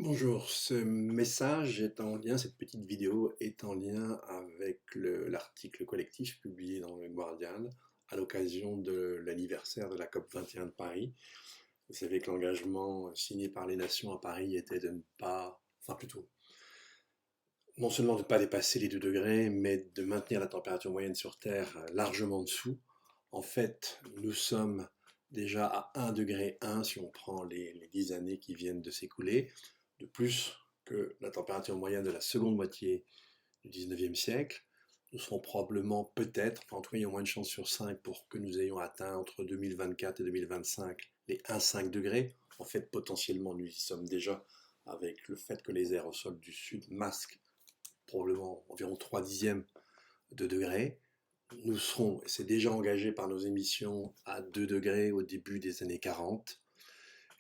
Bonjour, ce message est en lien, cette petite vidéo est en lien avec l'article collectif publié dans le Guardian à l'occasion de l'anniversaire de la COP 21 de Paris. Vous savez que l'engagement signé par les nations à Paris était de ne pas, enfin plutôt, non seulement de ne pas dépasser les 2 degrés, mais de maintenir la température moyenne sur Terre largement en dessous. En fait, nous sommes déjà à 1 degré 1 si on prend les 10 années qui viennent de s'écouler, de plus que la température moyenne de la seconde moitié du 19e siècle. Nous serons probablement, peut-être, enfin en tout cas il y a moins de chances sur 5 pour que nous ayons atteint entre 2024 et 2025 les 1,5 degrés. En fait, potentiellement, nous y sommes déjà avec le fait que les aérosols du sud masquent probablement environ 3 dixièmes de degrés. Nous serons, c'est déjà engagé par nos émissions, à 2 degrés au début des années 40.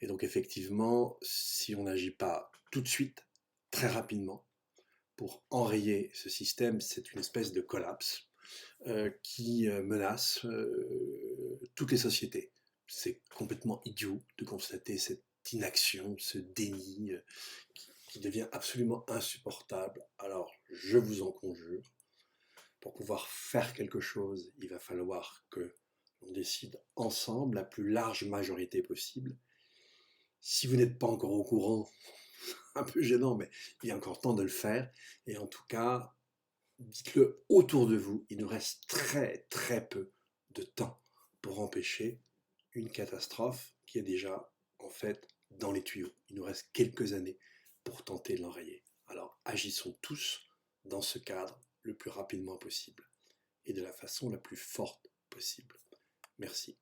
Et donc effectivement, si on n'agit pas tout de suite, très rapidement, pour enrayer ce système, c'est une espèce de collapse qui menace toutes les sociétés. C'est complètement idiot de constater cette inaction, ce déni qui devient absolument insupportable. Alors, je vous en conjure, pour pouvoir faire quelque chose, il va falloir que l'on décide ensemble, la plus large majorité possible. Si vous n'êtes pas encore au courant, un peu gênant, mais il y a encore temps de le faire. Et en tout cas, dites-le autour de vous, il nous reste très très peu de temps pour empêcher une catastrophe qui est déjà en fait dans les tuyaux. Il nous reste quelques années pour tenter de l'enrayer. Alors agissons tous dans ce cadre le plus rapidement possible et de la façon la plus forte possible. Merci.